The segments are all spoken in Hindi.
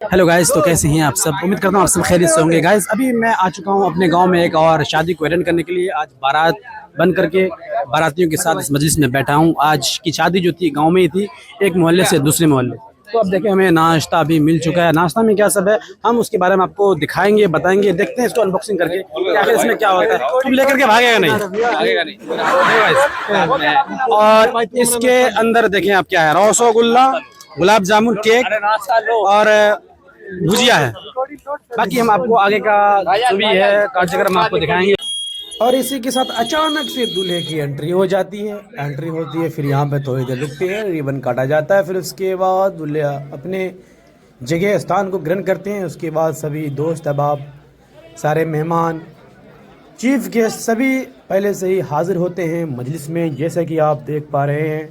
हेलो गाइस, तो कैसे हैं आप सब। उम्मीद करता हूँ आप सब खैरियत से होंगे। गाइस, अभी मैं आ चुका हूँ अपने गांव में एक और शादी को अटेंड करने के लिए। आज बारात बन करके बारातियों के साथ इस मजलिस में बैठा हूँ। आज की शादी जो थी गांव में ही थी, एक मोहल्ले से दूसरे मोहल्ले। तो अब देखें, हमें नाश्ता अभी मिल चुका है। नाश्ता में क्या सब है हम उसके बारे में आपको दिखाएंगे, बताएंगे। देखते हैं इसको अनबॉक्सिंग करके कि आखिर इसमें क्या होता है। तुम लेकर के भागेगा नहीं, भागेगा नहीं। गाइस, और इसके अंदर देखें आप क्या है, रसगुल्ला, गुलाब जामुन, केक और भुजिया है। बाकी हम आपको आगे का जो भी है कार्यक्रम आपको दिखाएंगे। और इसी के साथ अचानक से दूल्हे की एंट्री हो जाती है। एंट्री होती है, फिर यहाँ पे थोड़ी देर रुकते हैं, रिबन काटा जाता है। फिर उसके बाद दूल्हे अपने जगह स्थान को ग्रहण करते हैं। उसके बाद सभी दोस्त अहबाब, सारे मेहमान, चीफ गेस्ट सभी पहले से ही हाजिर होते हैं मजलिस में, जैसा कि आप देख पा रहे हैं।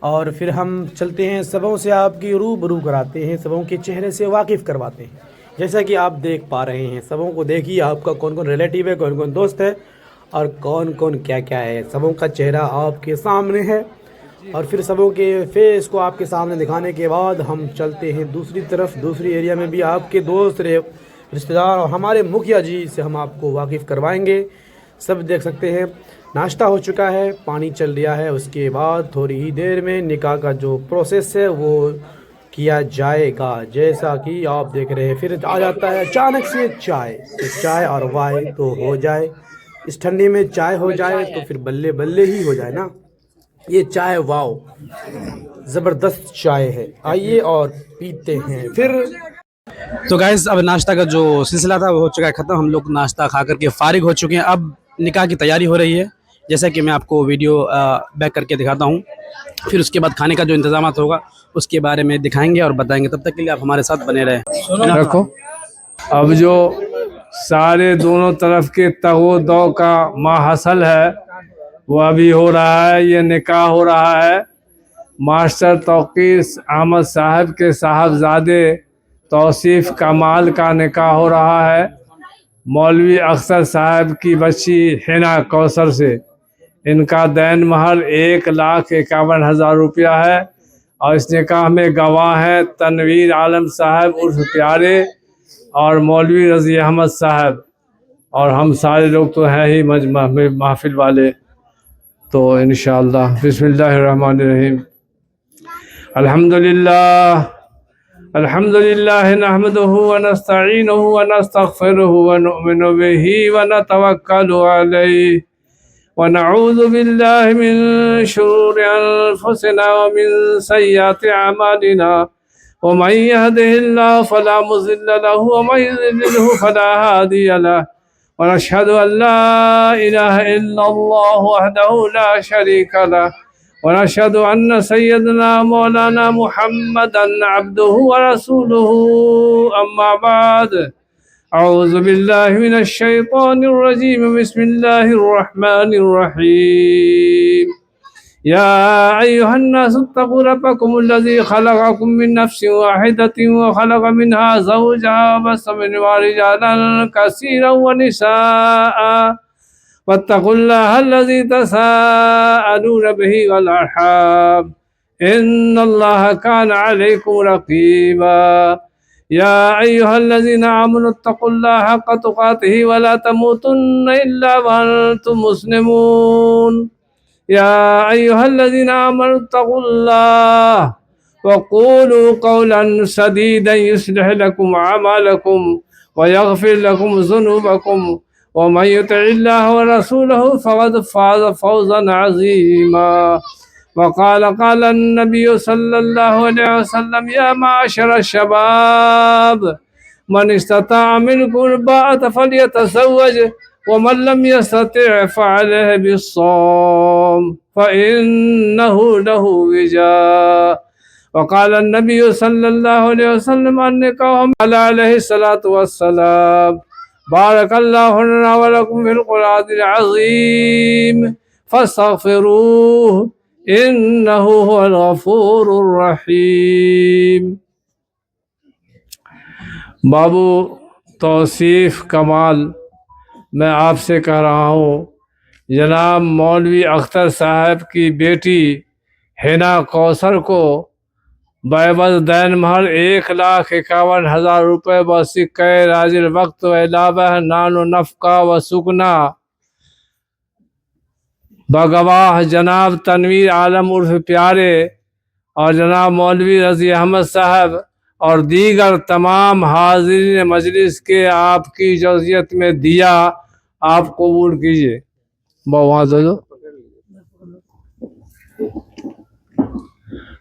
और फिर हम चलते हैं, सबों से आपकी रूबरू कराते हैं, सबों के चेहरे से वाकिफ़ करवाते हैं। जैसा कि आप देख पा रहे हैं, सबों को देखिए आपका कौन कौन रिलेटिव है, कौन कौन दोस्त है और कौन कौन क्या क्या है। सबों का चेहरा आपके सामने है। और फिर सबों के फेस को आपके सामने दिखाने के बाद हम चलते हैं दूसरी तरफ। दूसरी एरिया में भी आपके दोस्त, रिश्तेदार और हमारे मुखिया जी से हम आपको वाकिफ़ करवाएंगे। सब देख सकते हैं, नाश्ता हो चुका है, पानी चल रहा है। उसके बाद थोड़ी ही देर में निकाह का जो प्रोसेस है वो किया जाएगा, जैसा कि आप देख रहे हैं। फिर आ जाता है अचानक से चाय। तो चाय और वाई तो हो जाए, इस ठंडी में चाय हो जाए तो फिर बल्ले बल्ले ही हो जाए ना। ये चाय वाओ, ज़बरदस्त चाय है। आइए और पीते हैं फिर। तो गाइस, अब नाश्ता का जो सिलसिला था वो हो चुका है ख़त्म। हम लोग नाश्ता खा करके फारिग हो चुके हैं। अब निकाह की तैयारी हो रही है, जैसा कि मैं आपको वीडियो बैक करके दिखाता हूँ। फिर उसके बाद खाने का जो इंतजाम होगा उसके बारे में दिखाएंगे और बताएंगे। तब तक के लिए आप हमारे साथ बने रहें। रखो। अब जो सारे दोनों तरफ के तगो दो का माहसल है वो अभी हो रहा है। ये निकाह हो रहा है मास्टर तौकीर अहमद साहब के साहबजादे तौसीफ़ कमाल का निकाह हो रहा है मौलवी अख्तर साहब की बच्ची हिना कौसर से। इनका दैन महर 1,51,000 रुपया है। और इस निकाह में गवाह हैं तनवीर आलम साहब उर्फ प्यारे और मौलवी रज़ी अहमद साहब, और हम सारे लोग तो हैं ही महफिल वाले। तो इंशाअल्लाह बिस्मिल्लाहिर्रहमानिर्रहीम। अल्हम्दुलिल्लाह अल्हम्दुलिल्लाह नहमदुहु व नस्तईनुहु व नस्तगफिरुहु व नु'मिनु बिही व नतवक्कलु अलैहि व नऊज़ु बिल्लाहि मिन शुरूरि अनफुसिना व मिन सय्यिआति अमालिना व मन यहदिहिल्लाहु फला मुज़िल्ल लहु व मन युज़लिलहु फला हादिय लहु व नशहदु अन ला इलाहा इल्लल्लाहु वहदहु ला शरीका लहु व नशहदु अन्न सय्यदना मौलाना मुहम्मदन अब्दुहु व रसूलुहु। अम्मा बाद, अऊज़ु बिल्लाहि मिनश शैतानिर रजीम। बिस्मिल्लाहिर रहमानिर रहीम। या अय्युहन्नास इत्तक़ू रब्बकुमुल्लज़ी ख़लक़कुम मिन नफ़्सिन वाहिदतिन व ख़लक़ मिन्हा ज़ौजहा व बस्सा मिनहुमा रिजालन कसीरन व निसाअ वत्तक़ुल्लाहल्लज़ी तसाअलून बिही वल अर्हाम इन्नल्लाहा काना अलैकुम रक़ीबा। या अय्युहल्लज़ीना आमनू इत्तक़ुल्लाहा हक़्क़ तुक़ातिही व ला तमूतुन्ना इल्ला व अंतुम मुस्लिमून। या अय्युहल्लज़ीना आमनू इत्तक़ुल्लाह वक़ूलू क़ौलन सदीदन युस्लिह लकुम अअमालकुम व यग़फ़िर लकुम ज़ुनूबकुम व मन युतिइल्लाह व रसूलहु फ़क़द फ़ाज़ फ़ौज़न अज़ीमा। वक़ाल नबी सल्लल्लाहु अलैहि वसल्लम या माशर शबाब मन इस्तताअ मिनकुमुल बाअत फ़ल्यतज़व्वज व मन लम यस्तति' फ़अलैहि बिस्सौम फ़इन्नहु लहु विजा। वक़ाल नबी सल्लल्लाहु अलैहि वसल्लम अन्निकाहु अलैहिस्सलातु वस्सलाम बारकल्लाहु लना व लकुम फ़िल क़ुरआनिल अज़ीम फ़स्तग़फ़िरूहु इन्नहु हुवल गफ़ूरुर रहीम। बाबू तौसीफ़ कमाल, मैं आपसे कह रहा हूँ, जनाब मौलवी अख्तर साहब की बेटी हिना कौसर को बैबद दैन महर 1,51,000 रुपये व सिक्के राजिल वक्त व इलावा नानो नफका व सुकना बगवाह जनाब तनवीर आलम उर्फ प्यारे और जनाब मौलवी रजी अहमद साहब और दीगर तमाम हाजिरीन मजलिस के आपकी जज़ियत में दिया आप कबूल कीजिए। वहाँ दो दो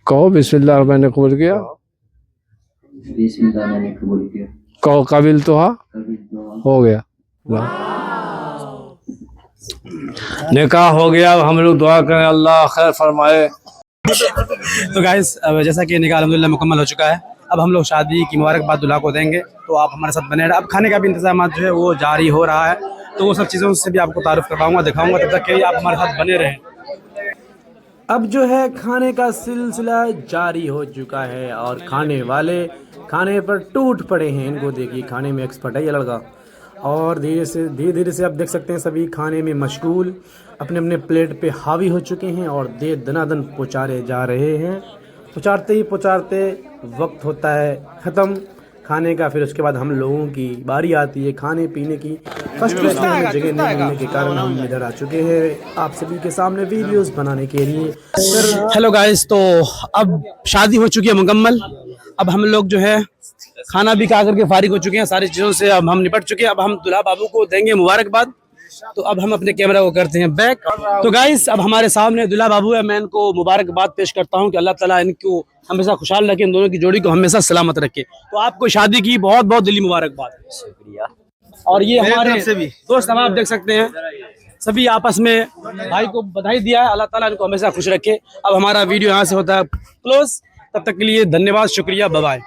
कहो बिस्मिल्लाह मैंने कबूल किया, बिस्मिल्लाह मैंने कबूल किया, कहो काबिल तो हाँ हो गया, निकाह हो गया। हम लोग दुआ करें अल्लाह खैर फरमाए। तो गाइस जैसा कि निकाह अल्हम्दुलिल्लाह मुकम्मल हो चुका है, अब हम लोग शादी की मुबारकबाद दूल्हा को देंगे, तो आप हमारे साथ बने रहे। अब खाने का भी इंतजाम जो है वो जारी हो रहा है, तो वो सब चीज़ों से भी आपको तारुफ करवाऊंगा, दिखाऊंगा, तब तक के लिए आप हमारे साथ बने रहें। अब जो है खाने का सिलसिला जारी हो चुका है और खाने वाले खाने पर टूट पड़े हैं। इनको देखिए खाने में एक्सपर्ट है ये लड़का, और धीरे धीरे से आप देख सकते हैं सभी खाने में मशगूल अपने अपने प्लेट पे हावी हो चुके हैं और दे दनादन पहुँचारे जा रहे हैं। पहुँचाते वक्त होता है ख़त्म खाने का, फिर उसके बाद हम लोगों की बारी आती है खाने पीने की। फर्स्ट बैठने में जगह नहीं मिलने के कारण हम इधर आ चुके हैं आप सभी के सामने वीडियोस बनाने के लिए। हेलो गाइस, तो अब शादी हो चुकी है मुकम्मल। अब हम लोग जो है खाना भी खा करके फारिग हो चुके हैं, सारी चीज़ों से अब हम निपट चुके हैं। अब हम दुल्हा बाबू को देंगे मुबारकबाद, तो अब हम अपने कैमरा को करते हैं बैक। तो गाइस अब हमारे सामने दुल्हा बाबू है, मैं इनको मुबारकबाद पेश करता हूं कि अल्लाह ताला इनको हमेशा खुशहाल रखे, इन दोनों की जोड़ी को हमेशा सलामत रखे। तो आपको शादी की बहुत बहुत दिली मुबारकबाद। शुक्रिया। और ये हमारे दोस्त आप देख सकते हैं सभी आपस में भाई को बधाई दिया है, अल्लाह ताला इनको हमेशा खुश रखे। अब हमारा वीडियो यहाँ से होता है क्लोज, तब तक के लिए धन्यवाद, शुक्रिया, बाय बाय।